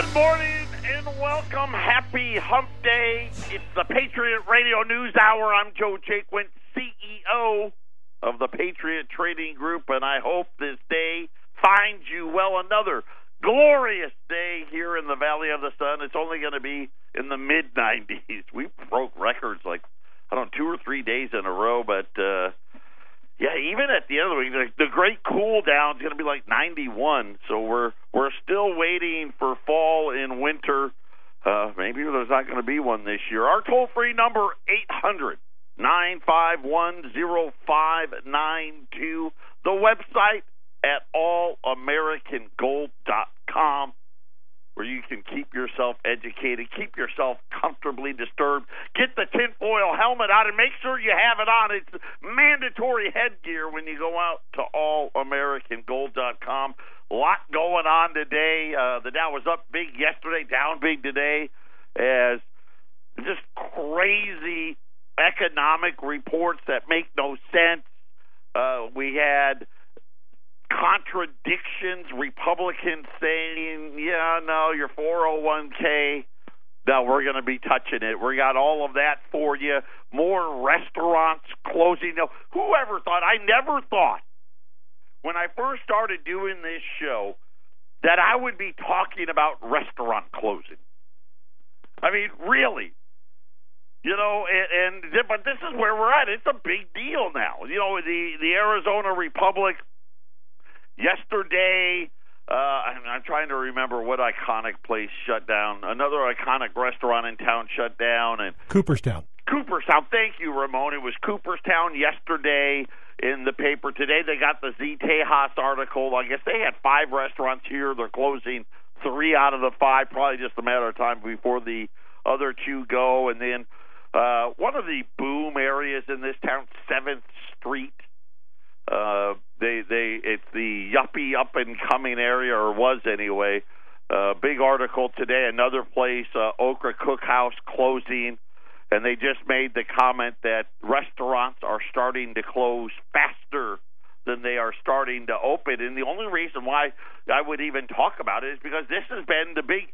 Good morning and welcome. Happy Hump Day. It's the Patriot Radio News Hour. I'm Joe Jaquin, CEO of the Patriot Trading Group, and I hope this day finds you well. Another glorious day here in the Valley of the Sun. It's only going to be in the mid-90s. We broke records like, 2 or 3 days in a row, but yeah, even at the end of the week, the great cool down is going to be like 91. So we're still waiting for fall and winter. Maybe there's not going to be one this year. Our toll-free number, 800-951-0592. The website at allamericangold.com, where you can keep yourself educated, keep yourself comfortably disturbed. Get the tinfoil helmet out and make sure you have it on. It's mandatory headgear when you go out to allamericangold.com. A lot going on today. The Dow was up big yesterday, down big today, as just crazy economic reports that make no sense. We had contradictions, Republicans saying, yeah, no, your 401k, no, we're going to be touching it. We got all of that for you. More restaurants closing. Now, whoever thought, I never thought when I first started doing this show that I would be talking about restaurant closing. I mean, really. You know, but this is where we're at. It's a big deal now. You know, the Arizona Republic yesterday, I'm trying to remember what iconic place shut down. Another iconic restaurant in town shut down. And Cooperstown. Thank you, Ramon. It was Cooperstown yesterday in the paper. Today they got the Z Tejas article. I guess they had 5 restaurants here. They're closing 3 out of the 5, probably just a matter of time before the other 2 go. And then one of the boom areas in this town, 7th Street. It's the yuppie up and coming area, or was anyway. Big article today. Another place, Okra Cookhouse, closing, and they just made the comment that restaurants are starting to close faster than they are starting to open. And the only reason why I would even talk about it is because this has been the big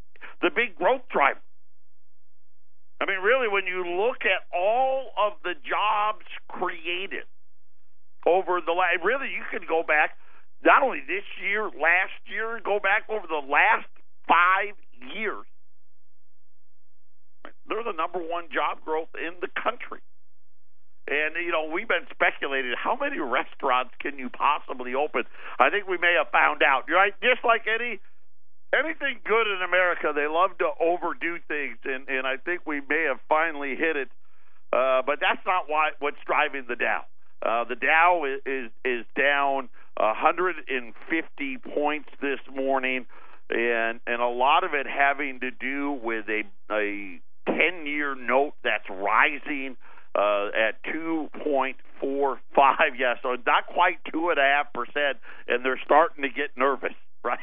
growth driver. I mean, really, when you look at all of the jobs created over the last, really, you could go back, not only this year, last year, go back over the last 5 years. They're the number one job growth in the country. And, you know, we've been speculating, how many restaurants can you possibly open? I think we may have found out, right? Just like anything good in America, they love to overdo things, and I think we may have finally hit it. But that's not what's driving the Dow. The Dow is down 150 points this morning, and a lot of it having to do with a 10-year note that's rising at 2.45. Yeah, so not quite 2.5%, and they're starting to get nervous, right?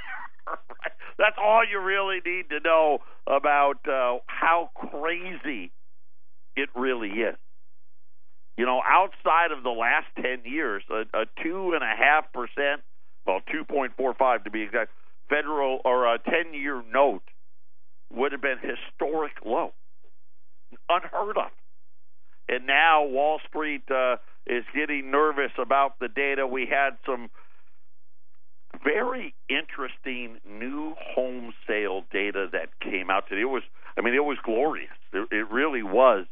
Right. That's all you really need to know about how crazy it really is. You know, outside of the last 10 years, a 2.5%, well, 2.45 to be exact, federal or a 10-year note would have been historic low, unheard of. And now Wall Street is getting nervous about the data. We had some very interesting new home sale data that came out today. It was glorious. It really was.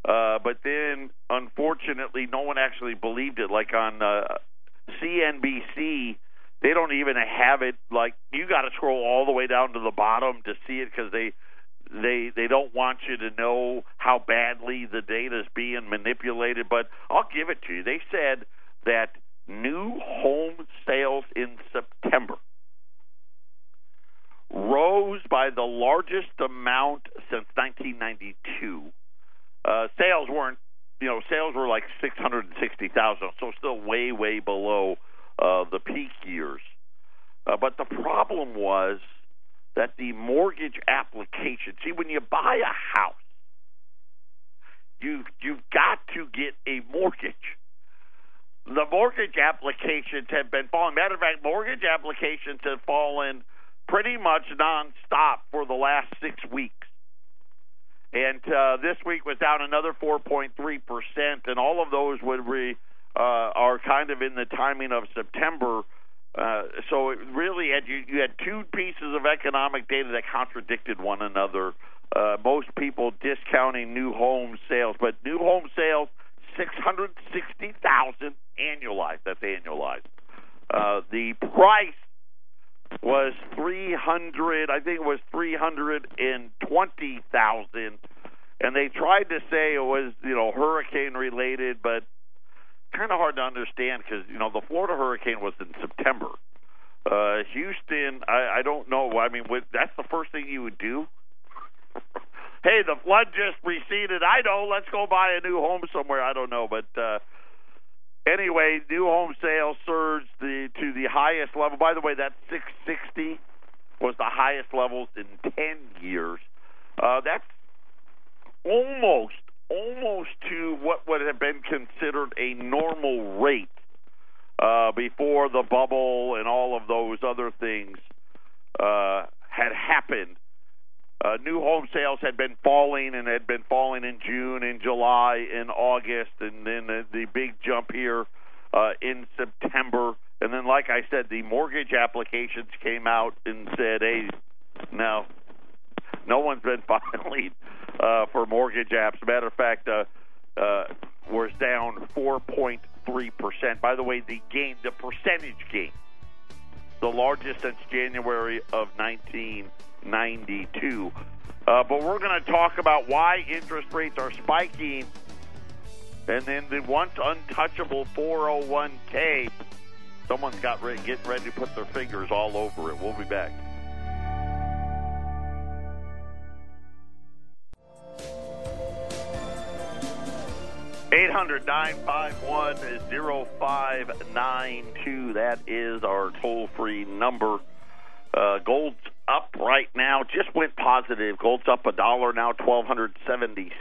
But then, unfortunately, no one actually believed it. Like on CNBC, they don't even have it. Like, you got to scroll all the way down to the bottom to see it because they don't want you to know how badly the data is being manipulated. But I'll give it to you. They said that new home sales in September rose by the largest amount since 1992. Sales were like 660,000, so still way, way below the peak years. But the problem was that the mortgage application, see, when you buy a house, you've got to get a mortgage. The mortgage applications have been falling. Matter of fact, mortgage applications have fallen pretty much nonstop for the last 6 weeks. And this week was down another 4.3%, and all of those are kind of in the timing of September. So it really you had two pieces of economic data that contradicted one another. Most people discounting new home sales, but new home sales, 660,000 annualized. That's annualized. The price was 300. I think it was 320,000, and they tried to say it was hurricane related, but kind of hard to understand because the Florida hurricane was in September. Houston, I don't know. I mean, that's the first thing you would do. Hey, the flood just receded. I know. Let's go buy a new home somewhere. I don't know, but anyway, new home sales surged to the highest level. By the way, that 660 was the highest levels in 10 years. That's almost to what would have been considered a normal rate before the bubble and all of those other things had happened. New home sales had been falling in June, in July, in August, and then the big jump here in September. And then, like I said, the mortgage applications came out and said, hey, no one's been filing for mortgage apps. Matter of fact, was down 4.3%. By the way, the percentage gain, the largest since January of 1992. But we're going to talk about why interest rates are spiking, and then the once untouchable 401k. Someone's getting ready to put their fingers all over it. We'll be back. $800-951-0592. That is our toll-free number. Gold's up right now. Just went positive. Gold's up $1 now, $1,276.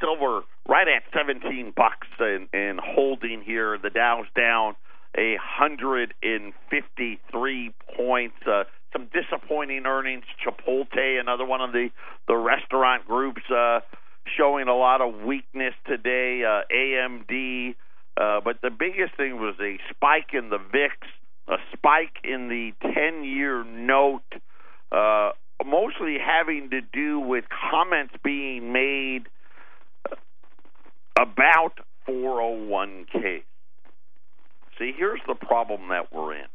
Silver right at $17 and holding here. The Dow's down 153 points. Some disappointing earnings. Chipotle, another one of the restaurant groups, showing a lot of weakness today. AMD, but the biggest thing was a spike in the VIX, a spike in the 10-year note, mostly having to do with comments being made about 401k. See, here's the problem that we're in.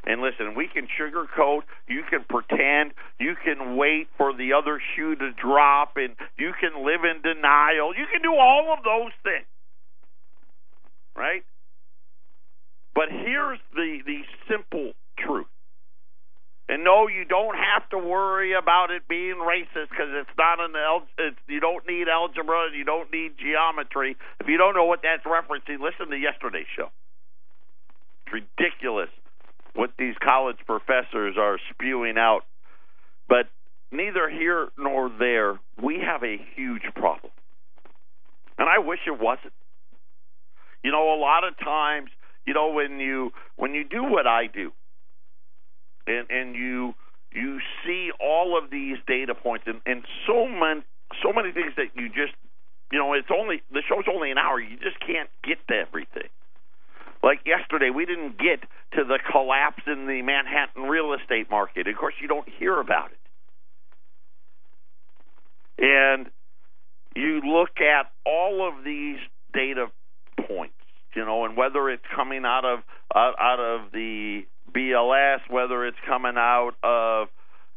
And listen, we can sugarcoat, you can pretend, you can wait for the other shoe to drop, and you can live in denial. You can do all of those things, right? But here's the simple truth. And no, you don't have to worry about it being racist because it's not you don't need algebra, you don't need geometry. If you don't know what that's referencing, listen to yesterday's show. It's ridiculous what these college professors are spewing out. But neither here nor there, we have a huge problem. And I wish it wasn't. A lot of times, when you do what I do, and you see all of these data points and so many things that you just, the show's only an hour, you just can't get to everything. Like yesterday, we didn't get to the collapse in the Manhattan real estate market. Of course, you don't hear about it. And you look at all of these data points, and whether it's coming out of the BLS, whether it's coming out of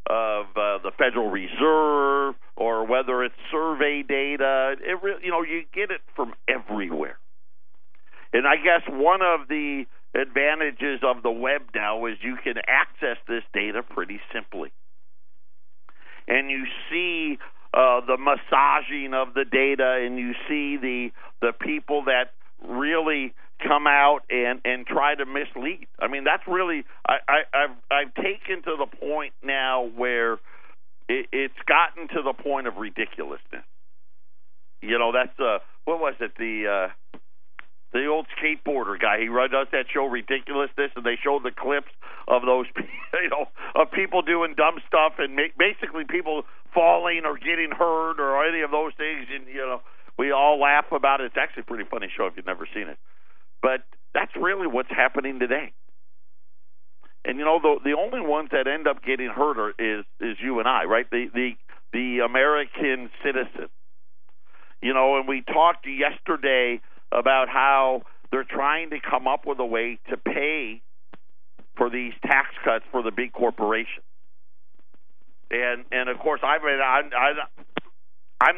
the Federal Reserve, or whether it's survey data, you get it from everywhere. And I guess one of the advantages of the web now is you can access this data pretty simply. And you see the massaging of the data, and you see the people that really come out and try to mislead. I mean, that's really I've taken to the point now where it's gotten to the point of ridiculousness. That's what was it, The old skateboarder guy. He does that show Ridiculousness, and they show the clips of those, of people doing dumb stuff and basically people falling or getting hurt or any of those things. And, we all laugh about it. It's actually a pretty funny show if you've never seen it. But that's really what's happening today. And, the only ones that end up getting hurt is you and I, right? The American citizen. And we talked yesterday about how they're trying to come up with a way to pay for these tax cuts for the big corporations. And of course, I'm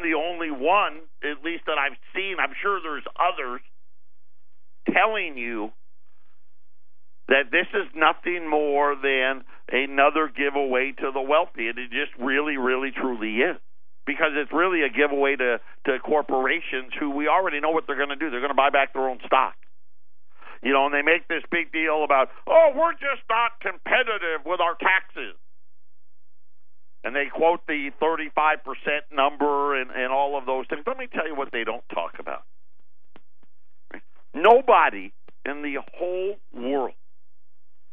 the only one, at least that I've seen. I'm sure there's others telling you that this is nothing more than another giveaway to the wealthy. And it just really, really, truly is. Because it's really a giveaway to corporations who we already know what they're going to do. They're going to buy back their own stock. And they make this big deal about, we're just not competitive with our taxes. And they quote the 35% number and all of those things. Let me tell you what they don't talk about. Nobody in the whole world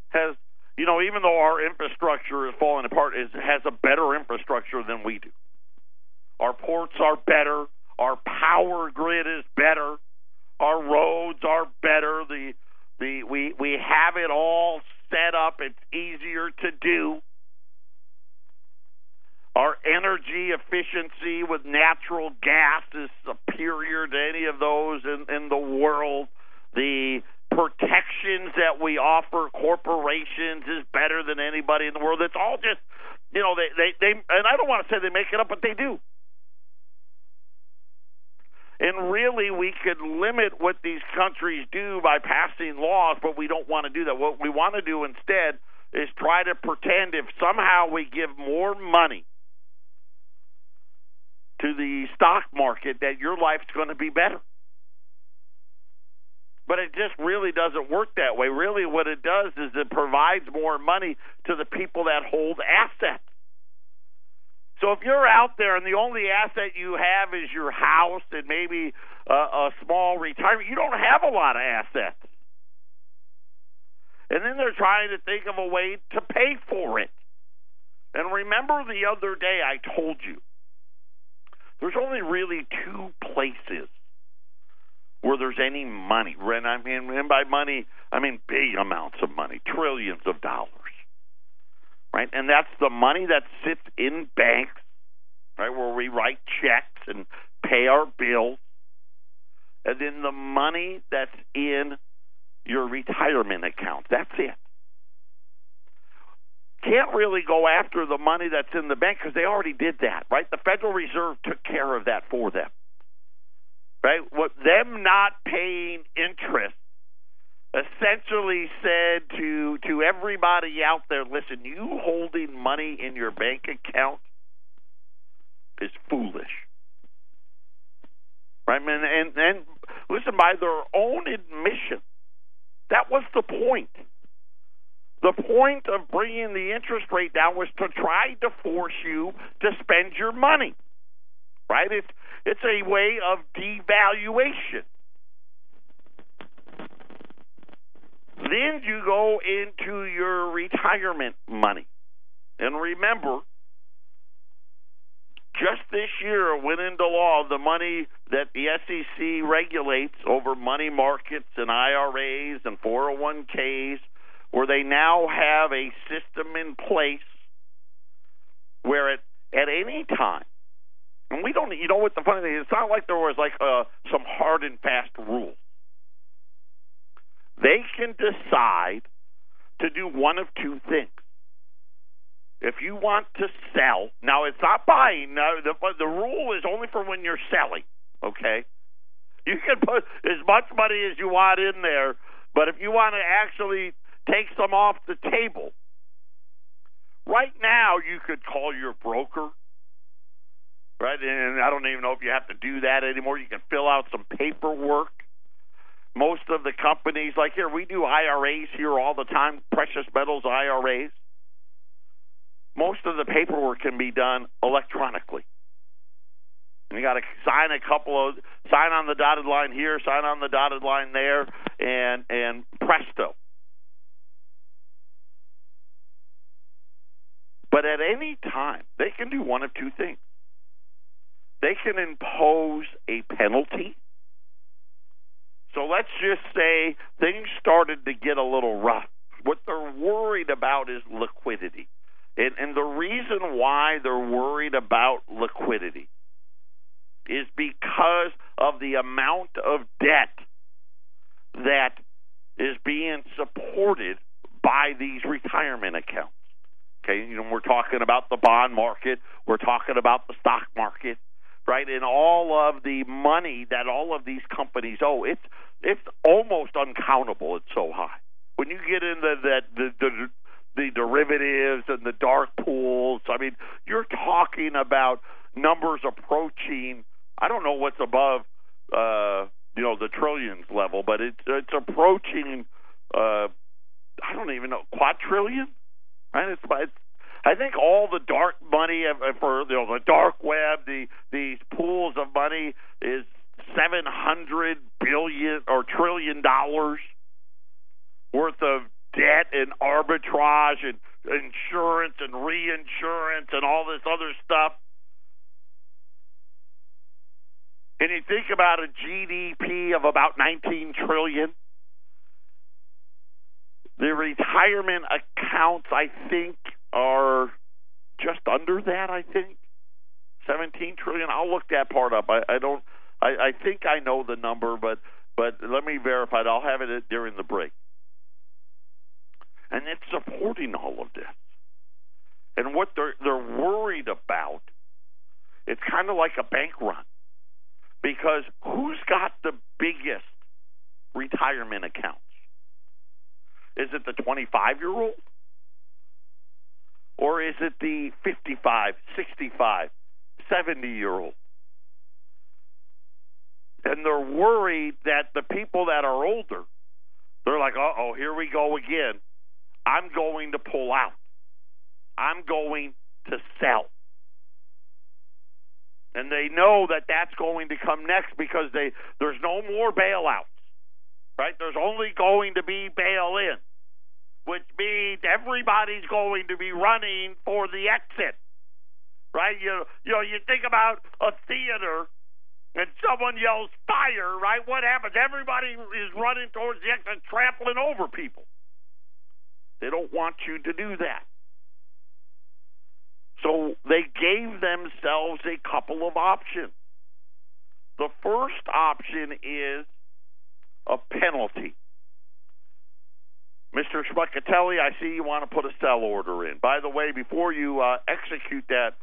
has, even though our infrastructure is falling apart, has a better infrastructure than we do. Our ports are better. Our power grid is better. Our roads are better. We have it all set up. It's easier to do. Our energy efficiency with natural gas is superior to any of those in the world. The protections that we offer corporations is better than anybody in the world. It's all just, they and I don't want to say they make it up, but they do. And really, we could limit what these countries do by passing laws, but we don't want to do that. What we want to do instead is try to pretend if somehow we give more money to the stock market that your life's going to be better. But it just really doesn't work that way. Really what it does is it provides more money to the people that hold assets. So if you're out there and the only asset you have is your house and maybe a small retirement, you don't have a lot of assets. And then they're trying to think of a way to pay for it. And remember the other day I told you, there's only really two places where there's any money. And by money, I mean big amounts of money, trillions of dollars. Right? And that's the money that sits in banks, right, where we write checks and pay our bills. And then the money that's in your retirement account. That's it. Can't really go after the money that's in the bank because they already did that, right? The Federal Reserve took care of that for them, right? What them not paying interest essentially said to everybody out there, listen, you holding money in your bank account is foolish. Right? And listen, by their own admission, that was the point. The point of bringing the interest rate down was to try to force you to spend your money. Right? It's a way of devaluation. Then you go into your retirement money. And remember, just this year went into law the money that the SEC regulates over money markets and IRAs and 401ks, where they now have a system in place where at any time, and we don't, what the funny thing is, it's not like there was some hard and fast rules. They can decide to do one of two things. If you want to sell, now it's not buying. Now, the rule is only for when you're selling, okay? You can put as much money as you want in there, but if you want to actually take some off the table, right now you could call your broker, right? And I don't even know if you have to do that anymore. You can fill out some paperwork. Most of the companies, like here, we do IRAs here all the time, precious metals IRAs. Most of the paperwork can be done electronically. You got to sign on the dotted line here, sign on the dotted line there, and presto. But at any time, they can do one of two things. They can impose a penalty. So let's just say things started to get a little rough. What they're worried about is liquidity. And the reason why they're worried about liquidity is because of the amount of debt that is being supported by these retirement accounts. Okay, we're talking about the bond market, we're talking about the stock market, right? And all of the money that all of these companies owe, it's almost uncountable. It's so high. When you get into the derivatives and the dark pools, I mean, you're talking about numbers approaching, I don't know what's above, the trillions level, but it's approaching, I don't even know, quadrillion, right? I think all the dark money for the dark web, these pools of money is $700 billion or $1 trillion worth of debt and arbitrage and insurance and reinsurance and all this other stuff. And you think about a GDP of about $19 trillion. The retirement accounts, I think, are just under that, I think. 17 trillion. I'll look that part up. I think I know the number, but let me verify it. I'll have it during the break. And it's supporting all of this. And what they're worried about, it's kind of like a bank run. Because who's got the biggest retirement accounts? Is it the 25-year-old? Or is it the 55, 65, 70-year-old? And they're worried that the people that are older, they're like, uh-oh, here we go again. I'm going to pull out. I'm going to sell. And they know that that's going to come next because there's no more bailouts, right? There's only going to be bail-in, which means everybody's going to be running for the exit, right? You think about a theater and someone yells fire, right? What happens? Everybody is running towards the exit, trampling over people. They don't want you to do that. So they gave themselves a couple of options. The first option is a penalty. Mr. Schmuckatelli, I see you want to put a sell order in. By the way, before you execute that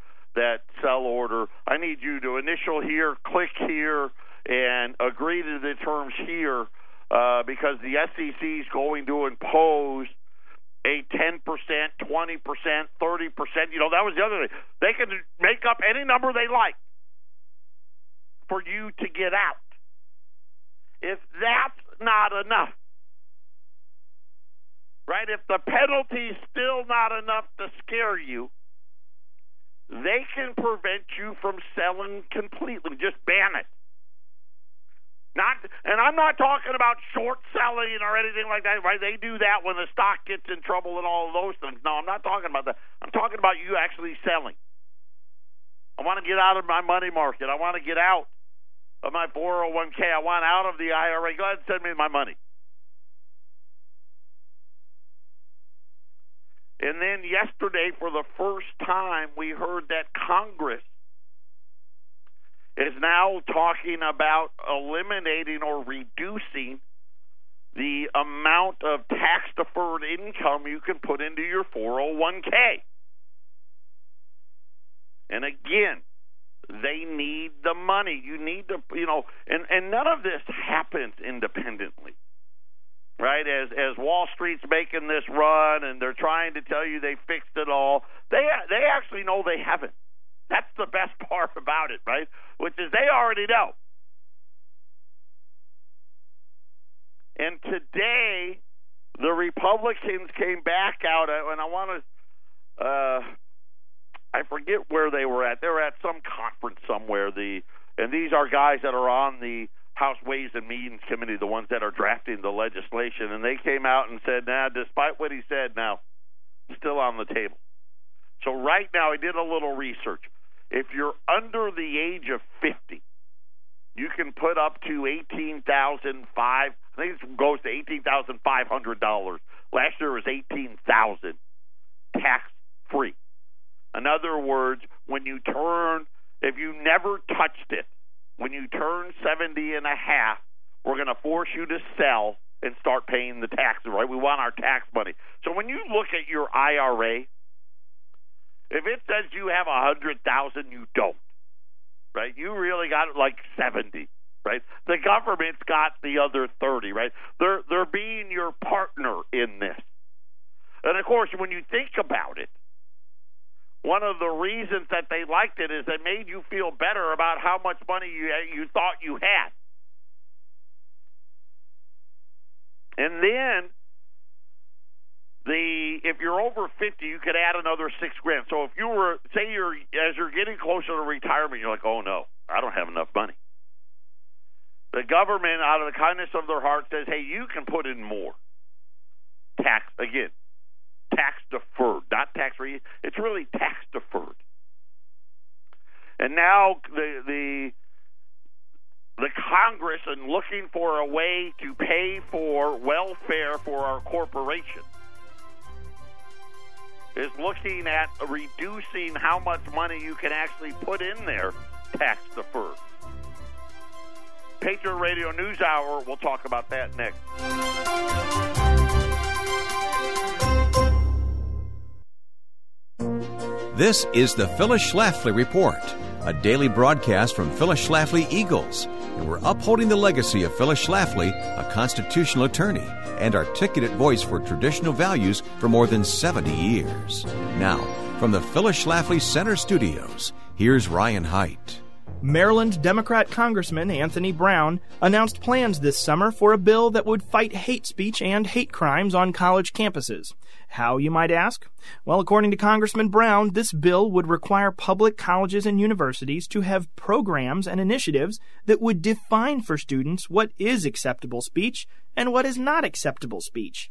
sell order, I need you to initial here, click here, and agree to the terms here because the SEC is going to impose a 10%, 20%, 30%. That was the other thing. They can make up any number they like for you to get out. If that's not enough, right, if the penalty's still not enough to scare you, they can prevent you from selling completely. Just ban it. And I'm not talking about short selling or anything like that, right? They do that when the stock gets in trouble and all of those things. No, I'm not talking about that. I'm talking about you actually selling. I want to get out of my money market. I want to get out of my 401k. I want out of the IRA. Go ahead and send me my money. And then yesterday, for the first time, we heard that Congress is now talking about eliminating or reducing the amount of tax-deferred income you can put into your 401k. And again, they need the money. You need to, and none of this happens independently, right? As Wall Street's making this run and they're trying to tell you they fixed it all, they actually know they haven't. That's the best part about it, right? Which is they already know. And today, the Republicans came back out, and I want to, I forget forget where they were at. They were at some conference somewhere. And these are guys that are on the House Ways and Means Committee, the ones that are drafting the legislation. And they came out and said, despite what he said, still on the table. So right now, I did a little research. If you're under the age of 50, you can put up to $18,500. I think it goes to $18,500. Last year was $18,000, tax-free. In other words, if you never touched it, when you turn 70 and a half, we're going to force you to sell and start paying the taxes, right? We want our tax money. So when you look at your IRA, if it says you have $100,000, you don't, right? You really got like 70, right? The government's got the other 30, right? They're being your partner in this. And of course, when you think about it, one of the reasons that they liked it is it made you feel better about how much money you thought you had. And then if you're over 50, you could add another $6,000. So if you were, as you're getting closer to retirement, you're like, oh no, I don't have enough money. The government, out of the kindness of their heart, says, hey, you can put in more. Tax deferred, not tax free. It's really tax deferred. And now the Congress, in looking for a way to pay for welfare for our corporation, is looking at reducing how much money you can actually put in there tax deferred. Patriot Radio News Hour, we'll talk about that next. This is the Phyllis Schlafly Report, a daily broadcast from Phyllis Schlafly Eagles, and we're upholding the legacy of Phyllis Schlafly, a constitutional attorney and articulate voice for traditional values for more than 70 years. Now, from the Phyllis Schlafly Center Studios, here's Ryan Haidt. Maryland Democrat Congressman Anthony Brown announced plans this summer for a bill that would fight hate speech and hate crimes on college campuses. How, you might ask? Well, according to Congressman Brown, this bill would require public colleges and universities to have programs and initiatives that would define for students what is acceptable speech and what is not acceptable speech.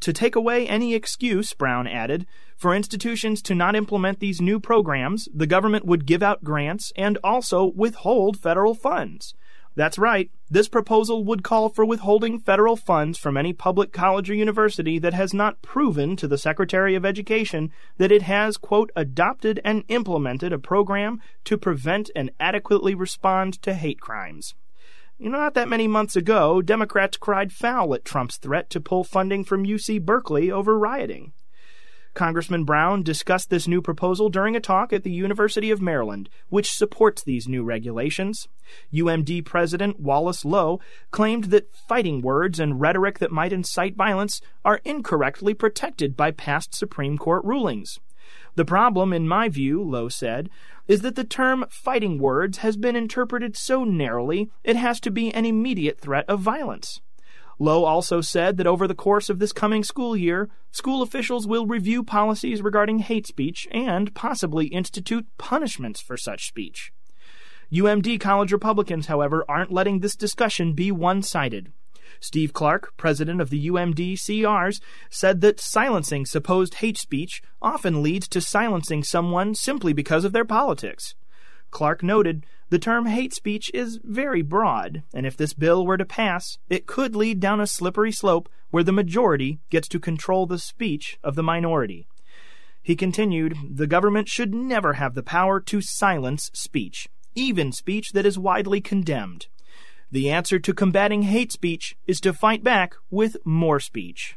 To take away any excuse, Brown added, for institutions to not implement these new programs, the government would give out grants and also withhold federal funds. That's right, this proposal would call for withholding federal funds from any public college or university that has not proven to the Secretary of Education that it has, quote, adopted and implemented a program to prevent and adequately respond to hate crimes. Not that many months ago, Democrats cried foul at Trump's threat to pull funding from UC Berkeley over rioting. Congressman Brown discussed this new proposal during a talk at the University of Maryland, which supports these new regulations. UMD President Wallace Lowe claimed that fighting words and rhetoric that might incite violence are incorrectly protected by past Supreme Court rulings. The problem, in my view, Lowe said, is that the term fighting words has been interpreted so narrowly it has to be an immediate threat of violence. Lowe also said that over the course of this coming school year, school officials will review policies regarding hate speech and possibly institute punishments for such speech. UMD college Republicans, however, aren't letting this discussion be one-sided. Steve Clark, president of the UMD CRs, said that silencing supposed hate speech often leads to silencing someone simply because of their politics. Clark noted, the term hate speech is very broad, and if this bill were to pass, it could lead down a slippery slope where the majority gets to control the speech of the minority. He continued, the government should never have the power to silence speech, even speech that is widely condemned. The answer to combating hate speech is to fight back with more speech.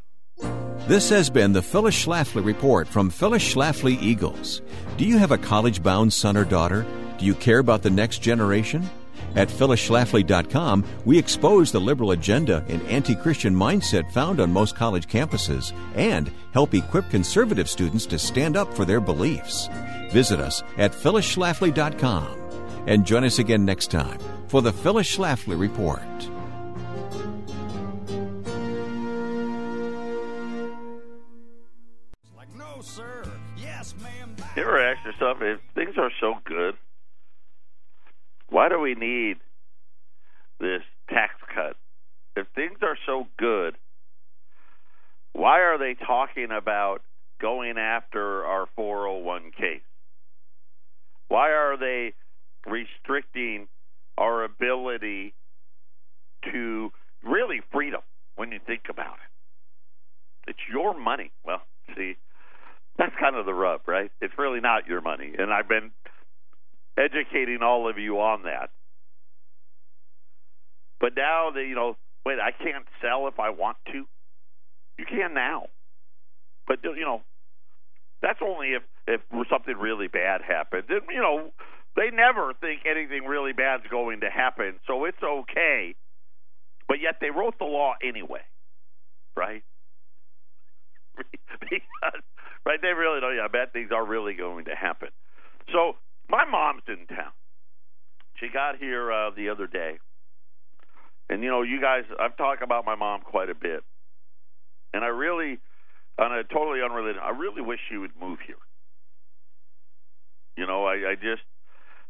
This has been the Phyllis Schlafly Report from Phyllis Schlafly Eagles. Do you have a college-bound son or daughter? Do you care about the next generation? At phyllisschlafly.com, we expose the liberal agenda and anti-Christian mindset found on most college campuses and help equip conservative students to stand up for their beliefs. Visit us at phyllisschlafly.com and join us again next time for the Phyllis Schlafly Report. You ever ask yourself, if things are so good, why do we need this tax cut? If things are so good, why are they talking about going after our 401k? Why are they restricting our ability to really freedom when you think about it? It's your money. Well, see, that's kind of the rub, right? It's really not your money. And I've been educating all of you on that. But now, wait, I can't sell if I want to. You can now. But, that's only if something really bad happens. And, they never think anything really bad's going to happen, so it's okay. But yet they wrote the law anyway, right? Because, right, they really don't. Yeah, bad things are really going to happen. So my mom's in town. She got here the other day. And, you guys, I've talked about my mom quite a bit. And I really, on a totally unrelated, I really wish she would move here. I just,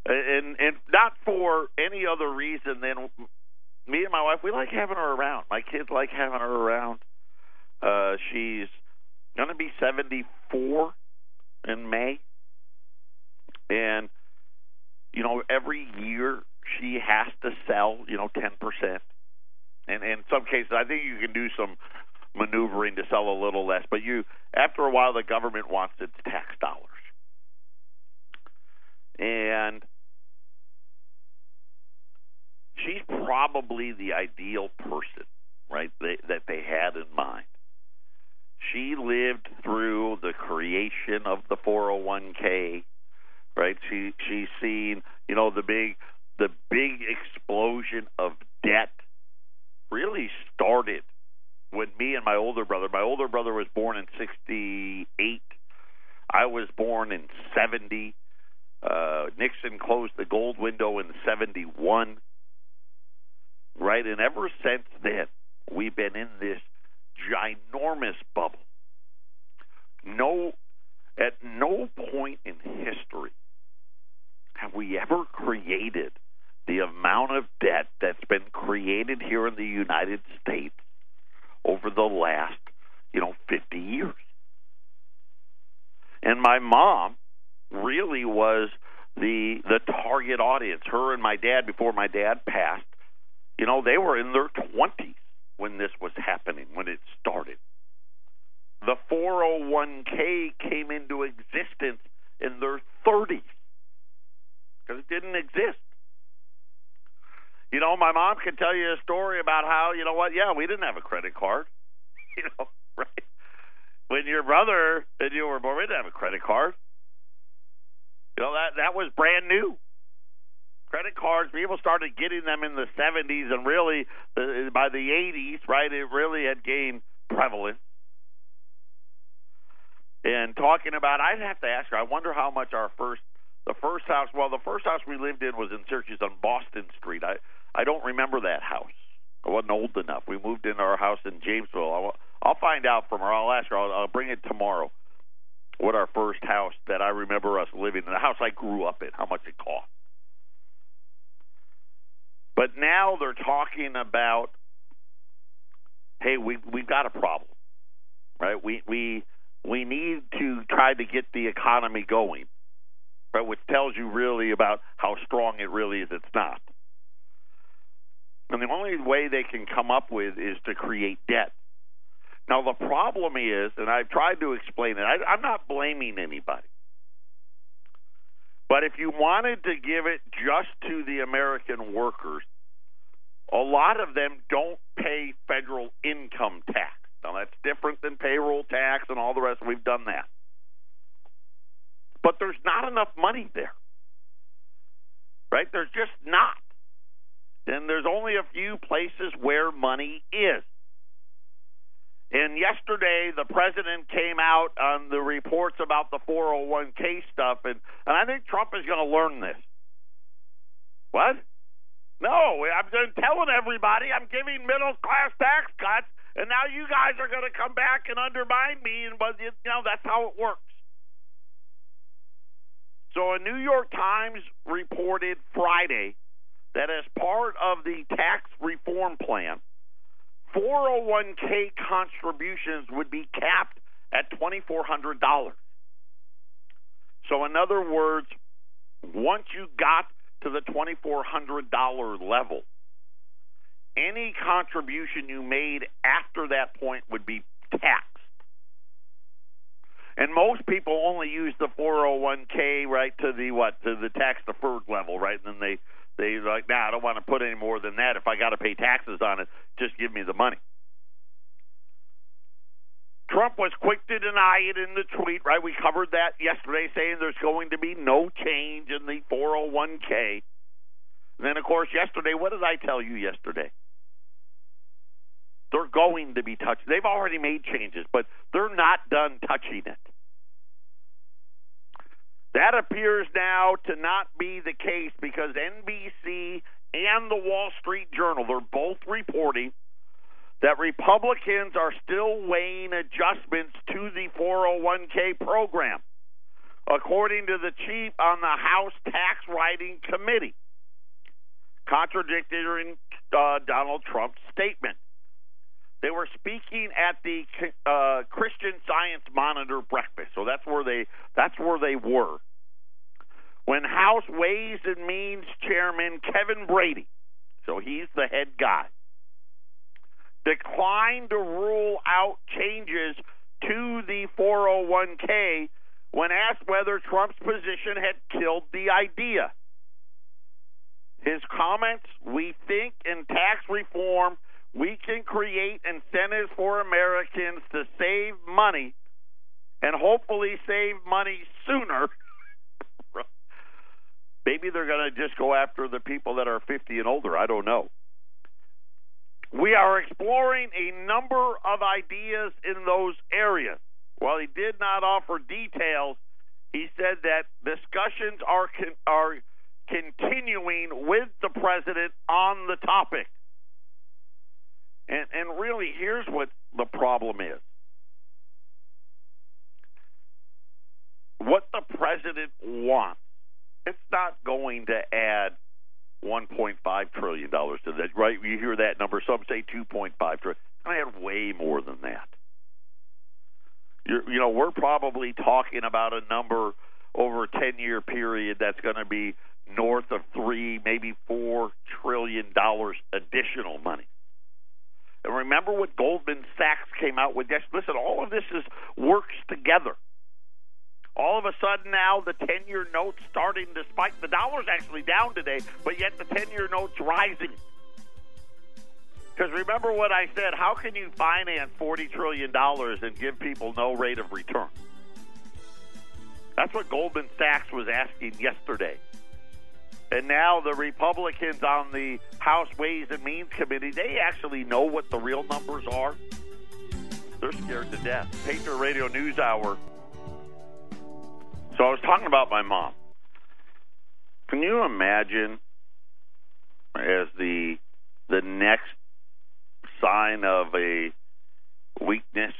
and not for any other reason than me and my wife, we like having her around. My kids like having her around. She's going to be 74 in May. And, every year she has to sell, 10%. And in some cases, I think you can do some maneuvering to sell a little less. But after a while, the government wants its tax dollars. And she's probably the ideal person, right, that they had in mind. She lived through the creation of the 401k, right? She's seen, the big explosion of debt really started when me and my older brother was born in 68. I was born in 70. Nixon closed the gold window in 71. Right? And ever since then, we've been in this ginormous bubble. At no point in history have we ever created the amount of debt that's been created here in the United States over the last, 50 years. And my mom really was the target audience. Her and my dad, before my dad passed, they were in their 20s when this was happening, when it started. The 401k came into existence in their 30s because it didn't exist. My mom can tell you a story about how, we didn't have a credit card, right? When your brother and you were born, we didn't have a credit card. That was brand new. Credit cards, people started getting them in the 70s, and really by the 80s, right, it really had gained prevalence. And talking about, I'd have to ask her, I wonder how much the first house we lived in was in Syracuse on Boston Street. I don't remember that house. I wasn't old enough. We moved into our house in Jamesville. I'll find out from her. I'll ask her. I'll bring it tomorrow. What our first house that I remember us living in, the house I grew up in, how much it cost. But now they're talking about, hey, we've got a problem, right? We need to try to get the economy going, right? Which tells you really about how strong it really is. It's not. And the only way they can come up with is to create debt. Now, the problem is, and I've tried to explain it, I'm not blaming anybody. But if you wanted to give it just to the American workers, a lot of them don't pay federal income tax. Now, that's different than payroll tax and all the rest. We've done that. But there's not enough money there, right? There's just not. And there's only a few places where money is. And yesterday, the president came out on the reports about the 401k stuff, and I think Trump is going to learn this. What? No, I'm telling everybody I'm giving middle-class tax cuts, and now you guys are going to come back and undermine me, and that's how it works. So a New York Times reported Friday that as part of the tax reform plan, 401k contributions would be capped at $2,400. So in other words, once you got to the $2,400 level, any contribution you made after that point would be taxed. And most people only use the 401k right to the tax deferred level, right? And then they like, I don't want to put any more than that. If I got to pay taxes on it, just give me the money. Trump was quick to deny it in the tweet, right? We covered that yesterday, saying there's going to be no change in the 401k. And then, of course, yesterday, what did I tell you yesterday? They're going to be touched. They've already made changes, but they're not done touching it. That appears now to not be the case because NBC and the Wall Street Journal, they're both reporting that Republicans are still weighing adjustments to the 401k program, according to the chief on the House Tax Writing Committee, contradicting Donald Trump's statement. They were speaking at the Christian Science Monitor breakfast, so that's where they were. When House Ways and Means Chairman Kevin Brady, so he's the head guy, declined to rule out changes to the 401k when asked whether Trump's position had killed the idea. His comments, "We think in tax reform we can create incentives for Americans to save money and hopefully save money sooner." Maybe they're going to just go after the people that are 50 and older. I don't know. "We are exploring a number of ideas in those areas." While he did not offer details, he said that discussions are continuing with the president on the topic. And really, here's what the problem is. What the president wants, it's not going to add $1.5 trillion to that, right? You hear that number. Some say $2.5 trillion. It's going to add way more than that. We're probably talking about a number over a 10-year period that's going to be north of $3, maybe $4 trillion additional money. And remember what Goldman Sachs came out with? Yes, listen, all of this works together. All of a sudden now the 10-year note's starting to spike. The dollar's actually down today, but yet the 10-year note's rising. Because remember what I said, how can you finance $40 trillion and give people no rate of return? That's what Goldman Sachs was asking yesterday. And now the Republicans on the House Ways and Means Committee, they actually know what the real numbers are. They're scared to death. Patriot Radio News Hour. So I was talking about my mom. Can you imagine as the next sign of a weakness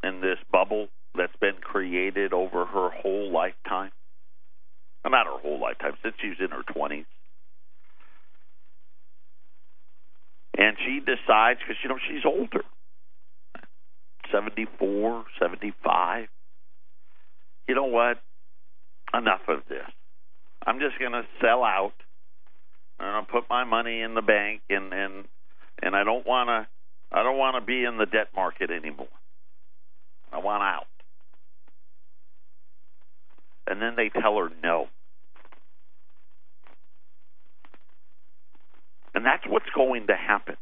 in this bubble that's been created over her whole lifetime? Not her whole lifetime, since she's in her 20s. And she decides, because, she's older, 74, 75. You know what? Enough of this. I'm just going to sell out. I'm going to put my money in the bank, and I don't want to be in the debt market anymore. I want out. And then they tell her no. And that's what's going to happen.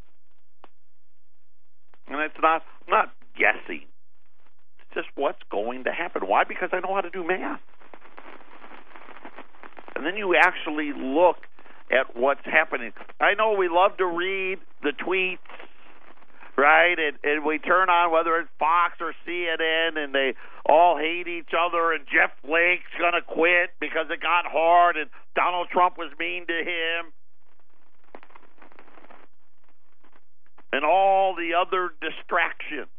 And it's not guessing. It's just what's going to happen. Why? Because I know how to do math. And then you actually look at what's happening. I know we love to read the tweets, right? And we turn on whether it's Fox or CNN, and they all hate each other, and Jeff Blake's going to quit because it got hard, and Donald Trump was mean to him. And all the other distractions.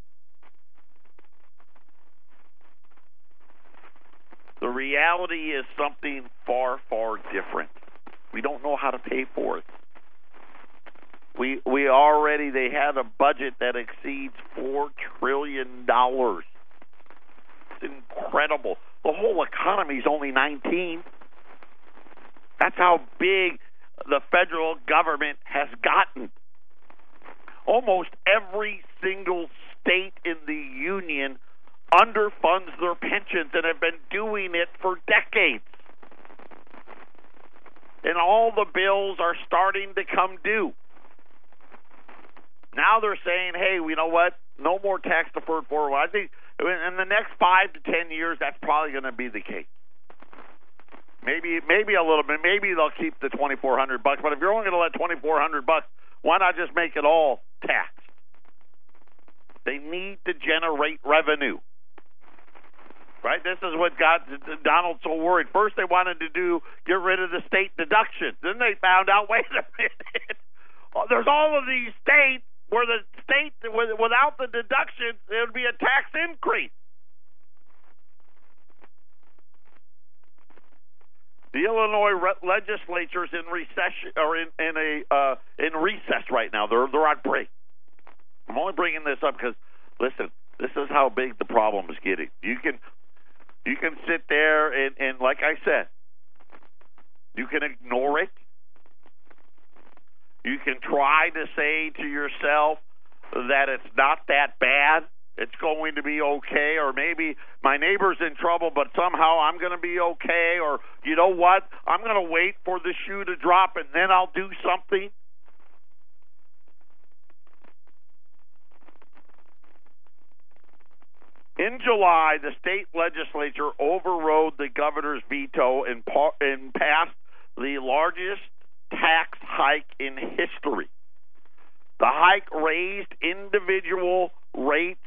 The reality is something far, far different. We don't know how to pay for it. They had a budget that exceeds $4 trillion. It's incredible. The whole economy is only 19. That's how big the federal government has gotten. Almost every single state in the union underfunds their pensions and have been doing it for decades. And all the bills are starting to come due. Now they're saying, hey, you know what? No more tax-deferred 401. I think in the next 5 to 10 years, that's probably going to be the case. Maybe a little bit. Maybe they'll keep the $2,400. But if you're only going to let $2,400, why not just make it all taxed? They need to generate revenue. Right? This is what got Donald so worried. First, they wanted to get rid of the state deductions. Then they found out, wait a minute, there's all of these states where the state, without the deductions, it would be a tax increase. The Illinois legislature's in recession, or in recess right now. They're on break. I'm only bringing this up because, listen, this is how big the problem is getting. You can sit there and like I said, you can ignore it. You can try to say to yourself that it's not that bad. It's going to be okay, or maybe my neighbor's in trouble, but somehow I'm going to be okay, or you know what? I'm going to wait for the shoe to drop and then I'll do something. In July, the state legislature overrode the governor's veto and passed the largest tax hike in history. The hike raised individual rates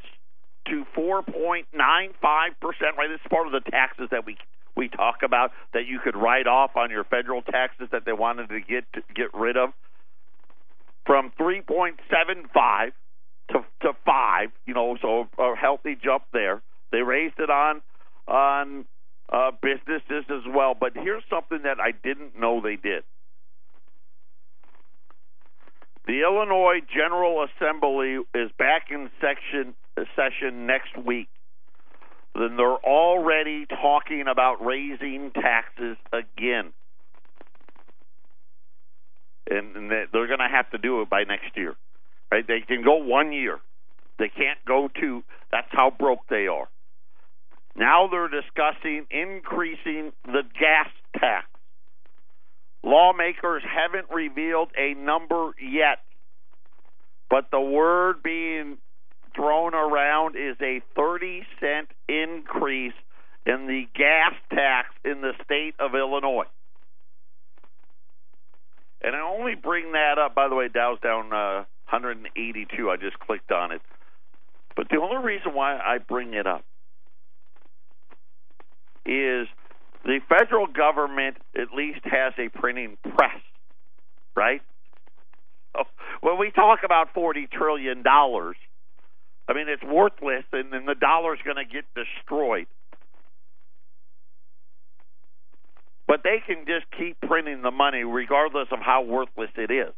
to 4.95%. Right, this is part of the taxes that we talk about that you could write off on your federal taxes that they wanted to get rid of. From 3.75 to 5, so a healthy jump there. They raised it on businesses as well. But here's something that I didn't know they did. The Illinois General Assembly is back in session next week. Then they're already talking about raising taxes again. And they're going to have to do it by next year. Right? They can go 1 year. They can't go 2. That's how broke they are. Now they're discussing increasing the gas tax. Lawmakers haven't revealed a number yet, but the word being thrown around is a 30-cent increase in the gas tax in the state of Illinois. And I only bring that up, by the way, Dow's down 182. I just clicked on it. But the only reason why I bring it up is the federal government at least has a printing press, right? So when we talk about $40 trillion, I mean, it's worthless, and then the dollar's going to get destroyed. But they can just keep printing the money regardless of how worthless it is.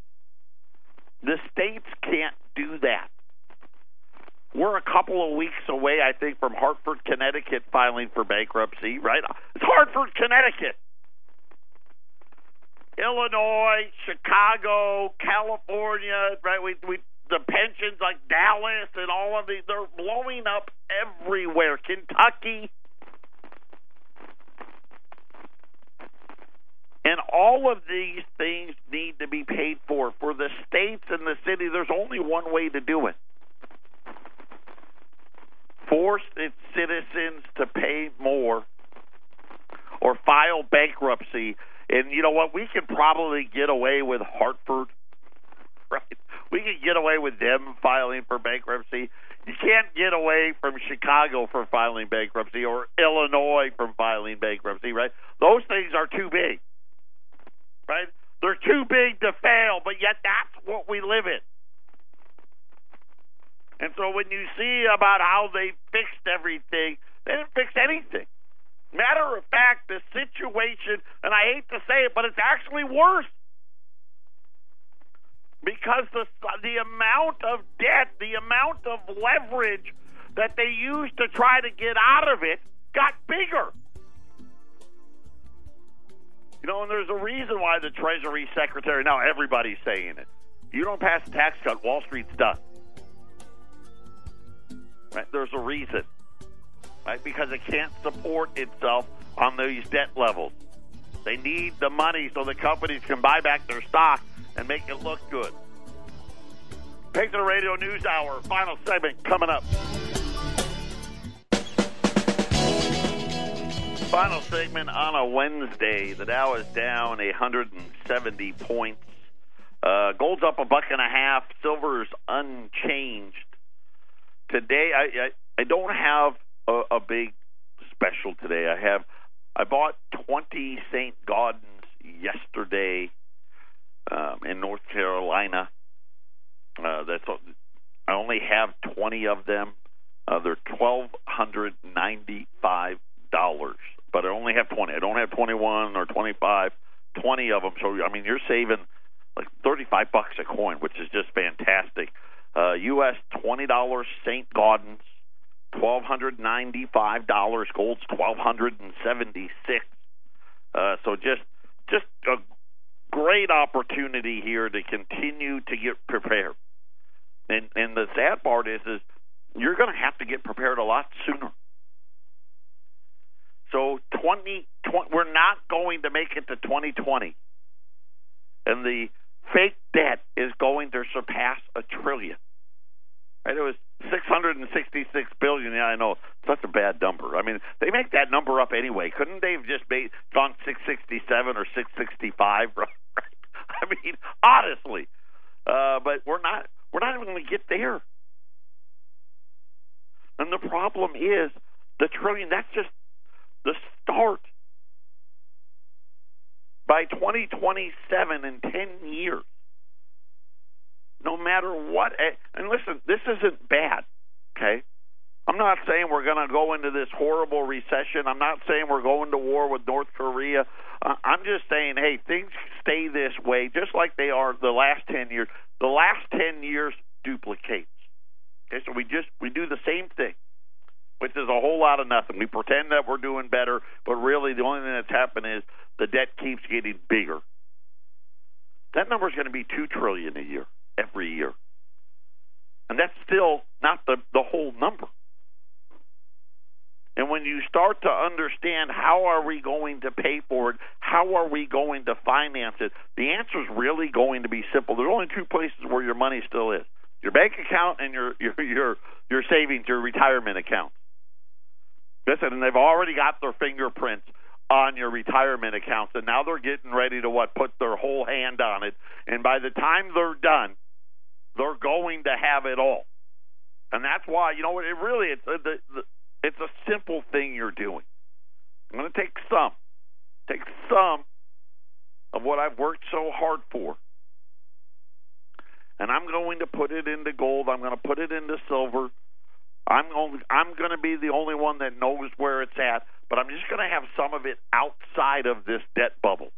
The states can't do that. We're a couple of weeks away, I think, from Hartford, Connecticut filing for bankruptcy, right? It's Hartford, Connecticut. Illinois, Chicago, California, right? The pensions like Dallas and all of these, they're blowing up everywhere. Kentucky. And all of these things need to be paid for. For the states and the city, there's only one way to do it. Force its citizens to pay more or file bankruptcy. And you know what? We could probably get away with Hartford, right? We could get away with them filing for bankruptcy. You can't get away from Chicago from filing bankruptcy or Illinois from filing bankruptcy, right? Those things are too big, right? They're too big to fail, but yet that's what we live in. And so when you see about how they fixed everything, they didn't fix anything. Matter of fact, the situation, and I hate to say it, but it's actually worse. Because the amount of debt, the amount of leverage that they used to try to get out of it got bigger. You know, and there's a reason why the Treasury Secretary, now everybody's saying it, you don't pass a tax cut, Wall Street's done. Right? There's a reason. Right? Because it can't support itself on these debt levels. They need the money so the companies can buy back their stock and make it look good. Patriot Radio News Hour, final segment coming up. Final segment on a Wednesday. The Dow is down 170 points. Gold's up $1.50. Silver's unchanged. Today, I don't have a big special today. I bought 20 St. Gaudens yesterday in North Carolina. I only have 20 of them. They're $1,295, but I only have 20. I don't have 21 or 25. 20 of them. So I mean, you're saving like $35 a coin, which is just fantastic. U.S. $20 St. Gaudens, $1,295. Gold's $1,276. So just a great opportunity here to continue to get prepared. And the sad part is you're going to have to get prepared a lot sooner. So we're not going to make it to 2020. And the fake debt is going to surpass $1 trillion. Right? It was $666 billion. Yeah, I know. Such a bad number. I mean, they make that number up anyway. Couldn't they have just gone 667 or 665? Right? I mean, honestly. But we're not even going to get there. And the problem is the trillion, that's just the start. By 2027, in 10 years, no matter what, and listen, this isn't bad, okay? I'm not saying we're going to go into this horrible recession. I'm not saying we're going to war with North Korea. I'm just saying, hey, things stay this way, just like they are the last 10 years. The last 10 years duplicates. Okay, so we do the same thing, which is a whole lot of nothing. We pretend that we're doing better, but really the only thing that's happened is the debt keeps getting bigger. That number is going to be $2 trillion a year, every year. And that's still not the whole number. And when you start to understand how are we going to pay for it, how are we going to finance it, the answer is really going to be simple. There's only two places where your money still is: your bank account and your savings, your retirement account. Listen, and they've already got their fingerprints on your retirement accounts, and now they're getting ready to put their whole hand on it. And by the time they're done, they're going to have it all. And that's why, you know, it's a simple thing you're doing. I'm going to take some of what I've worked so hard for, and I'm going to put it into gold. I'm going to put it into silver. I'm going to be the only one that knows where it's at, but I'm just going to have some of it outside of this debt bubble.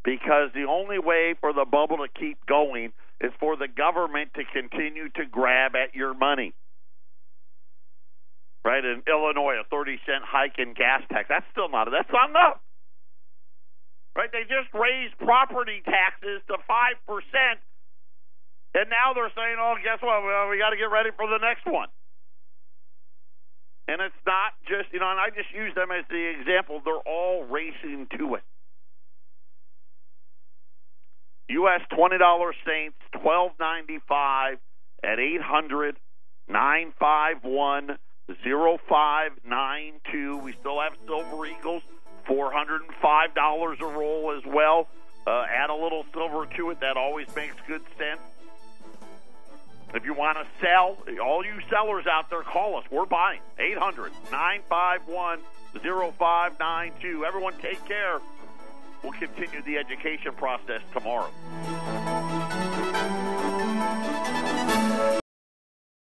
Because the only way for the bubble to keep going is for the government to continue to grab at your money. Right? In Illinois, a 30-cent hike in gas tax. That's not enough. Right? They just raised property taxes to 5%. And now they're saying, oh, guess what? Well, we got to get ready for the next one. And it's not just, and I just use them as the example. They're all racing to it. U.S. $20 Saints, $12.95 at 800-951-0592. We still have Silver Eagles, $405 a roll as well. Add a little silver to it. That always makes good sense. If you want to sell, all you sellers out there, call us. We're buying. 800-951-0592. Everyone take care. We'll continue the education process tomorrow.